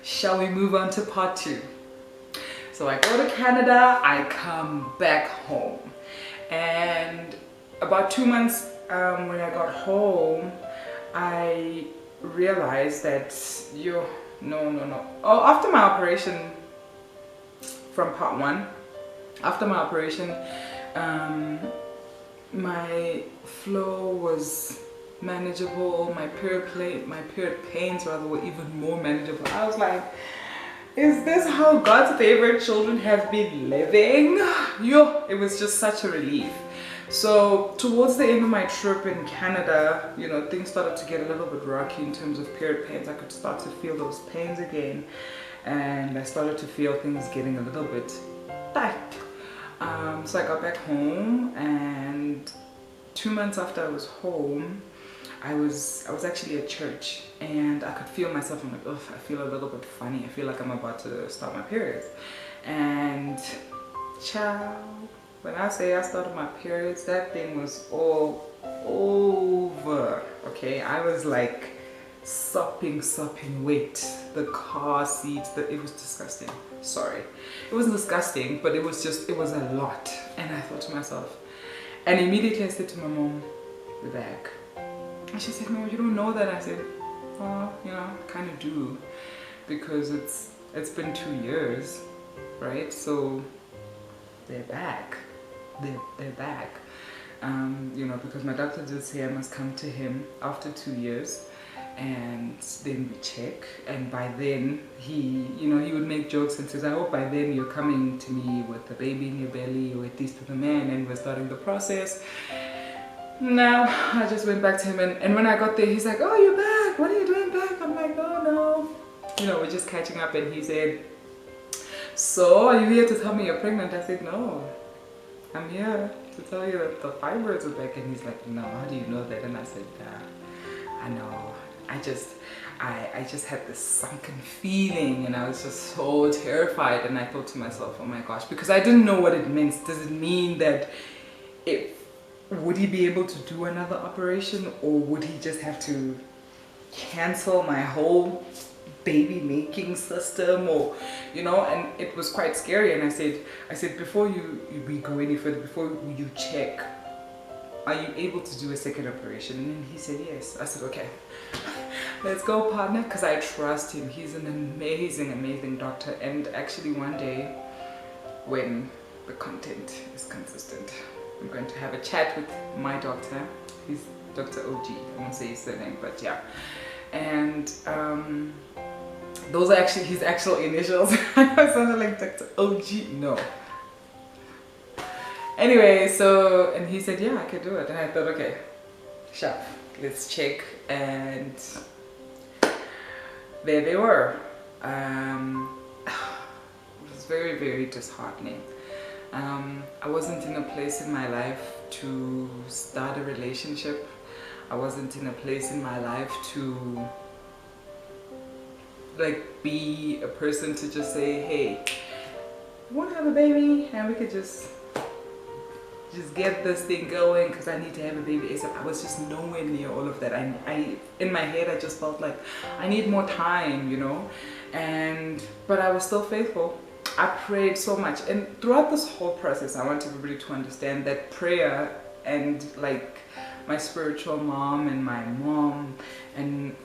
Shall we move on to part 2? So I go to Canada, I come back home, and about 2 months when I got home, I realized that after my operation from part 1, after my operation, my flow was manageable, my period pains rather were even more manageable. I was like, is this how God's favorite children have been living? It was just such a relief. So towards the end of my trip in Canada, things started to get a little bit rocky in terms of period pains. I could start to feel those pains again, and I started to feel things getting a little bit tight. So I got back home, and 2 months after I was home, I was actually at church, and I could feel myself. I'm like, oh, I feel a little bit funny. I feel like I'm about to start my periods. And child, when I say I started my periods, that thing was all over. Okay, I was like sopping wet. The car seats, it was disgusting. Sorry, it wasn't disgusting, but it was a lot. And I thought to myself, and immediately I said to my mom, we're back. And she said, no, you don't know that. I said, well, I kind of do, because it's been 2 years, right? So they're back. They're back. Because my doctor did say I must come to him after 2 years, and then we check. And by then he would make jokes and says, I hope by then you're coming to me with the baby in your belly, or at least with a man, and we're starting the process. No, I just went back to him, and when I got there, he's like, oh, you're back, what are you doing back? I'm like, no. We're just catching up, and he said, so are you here to tell me you're pregnant? I said, no, I'm here to tell you that the fibroids are back. And he's like, no, how do you know that? And I said, yeah, I know. I just had this sunken feeling, and I was just so terrified, and I thought to myself, oh my gosh, because I didn't know what it meant. Does it mean that would he be able to do another operation, or would he just have to cancel my whole baby making system, or and it was quite scary. And I said before we go any further, before you check, are you able to do a second operation? And then he said yes. I said, okay, let's go, partner, because I trust him. He's an amazing doctor. And actually one day, when the content is consistent, I'm going to have a chat with my doctor. He's Dr. OG. I won't say his surname, but yeah. And those are actually his actual initials. I sounded like Dr. OG. No. Anyway, and he said, yeah, I could do it. And I thought, okay, sharp, let's check. And there they were. It was very, very disheartening. I wasn't in a place in my life to start a relationship. I wasn't in a place in my life to be a person to just say, hey, you want to have a baby, and we could just get this thing going, because I need to have a baby ASAP. I was just nowhere near all of that. I in my head, I just felt like I need more time, but I was still faithful. I prayed so much, and throughout this whole process, I want everybody to understand that prayer, and my spiritual mom and my mom and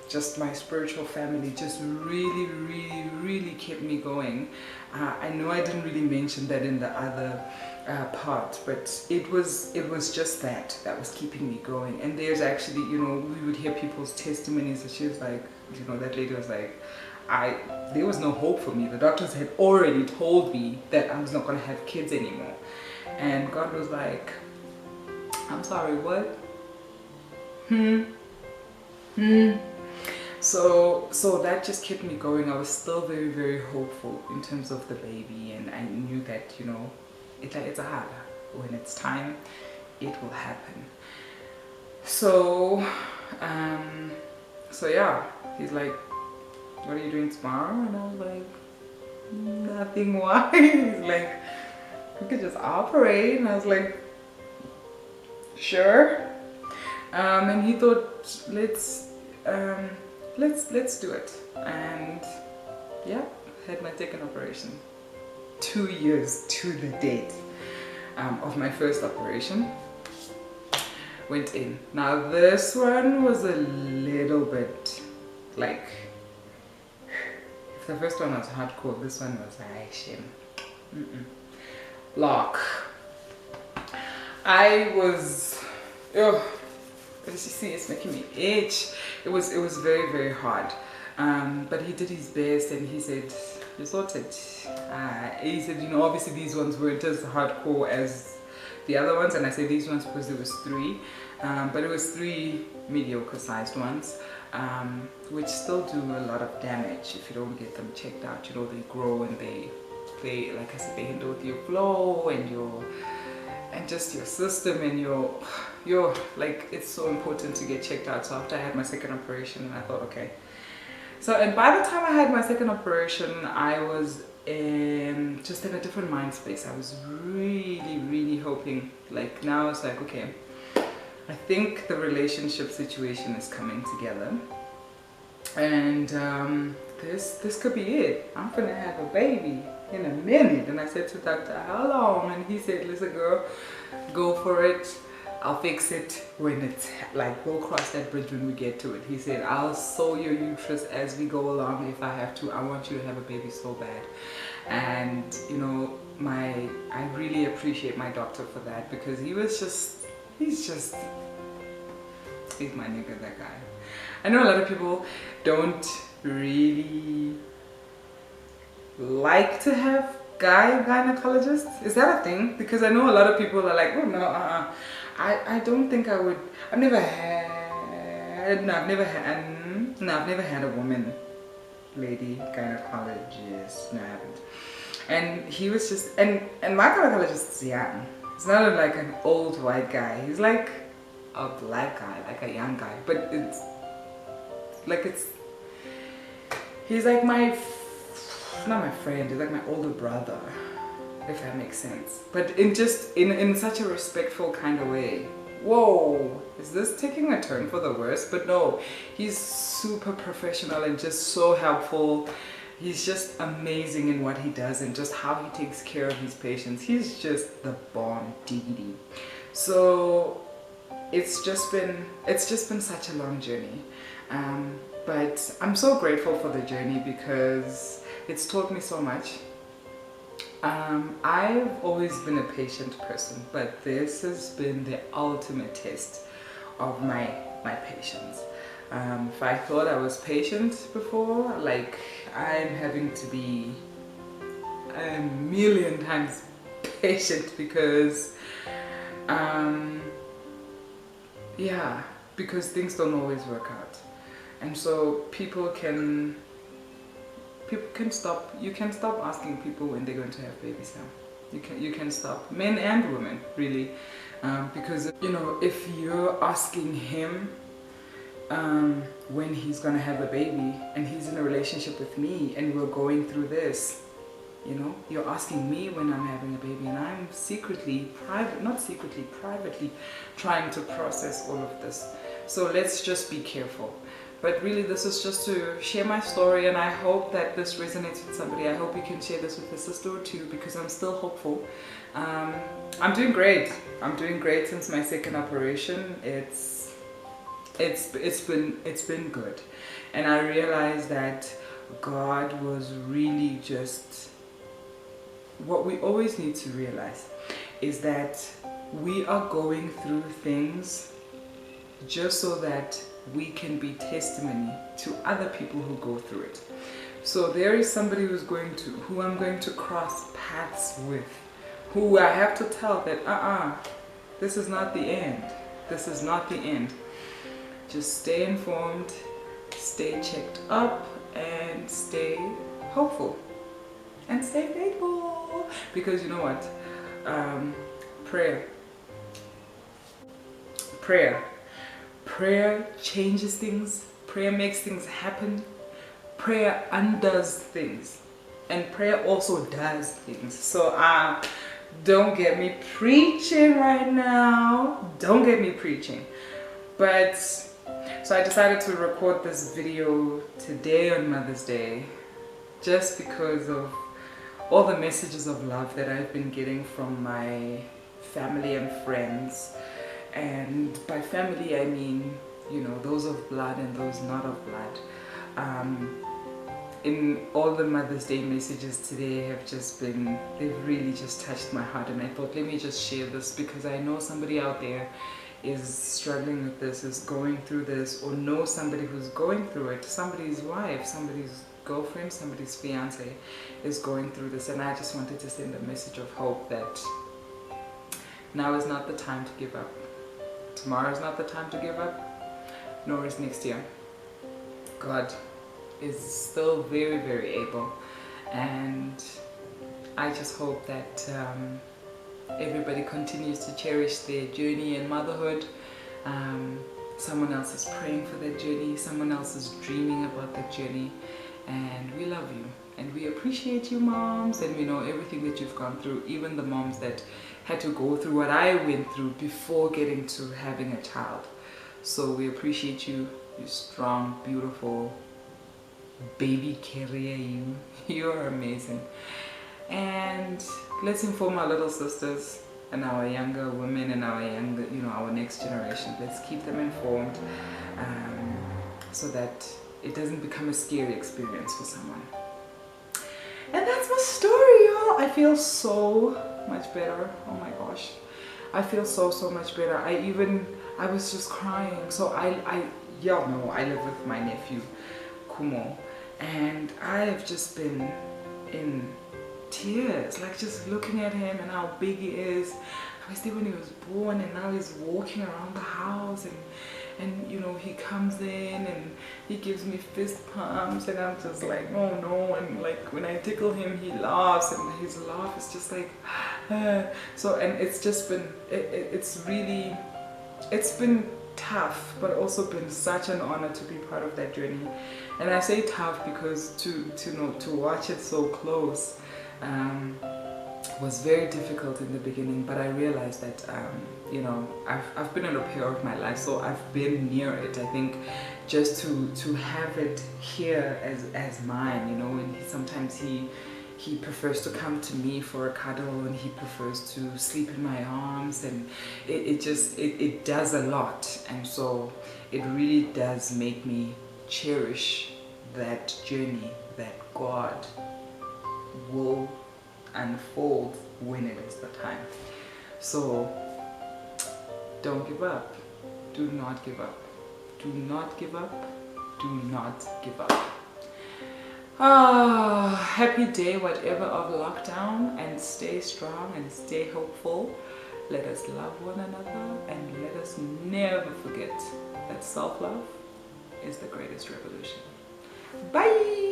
just my spiritual family just really kept me going. I know I didn't really mention that in the other part, but it was just that was keeping me going. And there's actually, we would hear people's testimonies, and she was like, that lady was like, there was no hope for me. The doctors had already told me that I was not going to have kids anymore. And God was like, I'm sorry, what? So that just kept me going. I was still very, very hopeful in terms of the baby, and I knew that, it's a hard. When it's time, it will happen. So yeah, he's like, what are you doing tomorrow? And I was like, nothing. Why? He's like, we could just operate. And I was like, sure. And he thought, let's do it. And Yeah, had my second operation. 2 years to the date of my first operation. Went in. Now this one was a little bit like, if the first one was hardcore, this one was action. Lock. I was, oh, as you see, it's making me itch. It was very, very hard. But he did his best, and he said, "You sorted." He said, you know, obviously these ones weren't as hardcore as the other ones, and I say these ones because there was 3, but it was 3 mediocre sized ones, which still do a lot of damage if you don't get them checked out. You know, they grow and they like I said, they hinder with your flow and just your system and your like, it's so important to get checked out. So after I had my second operation, and I thought, okay. So, and by the time I had my second operation, I was just in a different mind space. I was really hoping, like, now it's like, okay, I think the relationship situation is coming together, and this could be it. I'm gonna have a baby in a minute. And I said to doctor, how long? And he said, listen girl, go for it. I'll fix it when it's like, we'll cross that bridge when we get to it. He said, I'll sew your uterus as we go along if I have to. I want you to have a baby so bad. And you know, I really appreciate my doctor for that, because he's my nigga, that guy. I know a lot of people don't really like to have gynecologists. Is that a thing? Because I know a lot of people are like, oh no, I don't think I would. I've never had a woman lady gynecologist. No, I haven't. And he was just, and my gynecologist is young. It's not like an old white guy. He's like a black guy, like a young guy. But he's like not my friend, he's like my older brother, if that makes sense. But in such a respectful kind of way. Whoa, is this taking a turn for the worse? But no, he's super professional and just so helpful. He's just amazing in what he does and just how he takes care of his patients. He's just the bomb diggity. So it's just been such a long journey. But I'm so grateful for the journey because it's taught me so much. I've always been a patient person, but this has been the ultimate test of my patience. If I thought I was patient before, like, I'm having to be a million times patient because yeah, because things don't always work out. And so people can stop. You can stop asking people when they're going to have babies now. You can stop, men and women, really, because you know, if you're asking him when he's gonna have a baby and he's in a relationship with me and we're going through this, you know, you're asking me when I'm having a baby, and I'm privately trying to process all of this. So let's just be careful. But really, this is just to share my story, and I hope that this resonates with somebody. I hope you can share this with a sister or two, because I'm still hopeful. I'm doing great. I'm doing great since my second operation. It's been good, and I realized that God was really just, what we always need to realize is that we are going through things just so that we can be testimony to other people who go through it. So there is somebody who I'm going to cross paths with, who I have to tell that this is not the end. This is not the end. Just stay informed, stay checked up, and stay hopeful, and stay faithful. Because you know what? Prayer changes things. Prayer makes things happen. Prayer undoes things, and prayer also does things. So don't get me preaching right now. Don't get me preaching. But so I decided to record this video today on Mother's Day, just because of all the messages of love that I've been getting from my family and friends. And by family I mean, you know, those of blood and those not of blood. In all the Mother's Day messages today have just been, they've really just touched my heart, and I thought, let me just share this because I know somebody out there is struggling with this, is going through this, or knows somebody who's going through it. Somebody's wife, somebody's girlfriend, somebody's fiance is going through this, and I just wanted to send a message of hope that now is not the time to give up. Tomorrow is not the time to give up, nor is next year. God is still very, very able, and I just hope that everybody continues to cherish their journey in motherhood. Someone else is praying for that journey, someone else is dreaming about that journey, and we love you and we appreciate you, moms, and we know everything that you've gone through, even the moms that had to go through what I went through before getting to having a child. So we appreciate you, you strong, beautiful baby carrier, you are amazing. And let's inform our little sisters and our younger women and our younger, you know, our next generation. Let's keep them informed, so that it doesn't become a scary experience for someone. And that's my story, y'all. I feel so much better. Oh my gosh, I feel so much better. I was just crying. So y'all know I live with my nephew Kumo, and I have just been in tears, like just looking at him and how big he is. I was there when he was born, and now he's walking around the house, and you know, he comes in and he gives me fist pumps, and I'm just like, oh no. And like when I tickle him, he laughs, and his laugh is just like so. And it's just been it's been tough, but also been such an honor to be part of that journey. And I say tough because to watch it so close was very difficult in the beginning, but I realized that you know, I've been an au pair of my life, so I've been near it. I think just to have it here as mine, you know, and sometimes he prefers to come to me for a cuddle, and he prefers to sleep in my arms, and it does a lot. And so it really does make me cherish that journey that God will unfold when it is the time. So don't give up. Do not give up. Do not give up. Do not give up. Happy day whatever of lockdown, and stay strong and stay hopeful. Let us love one another, and let us never forget that self-love is the greatest revolution. Bye.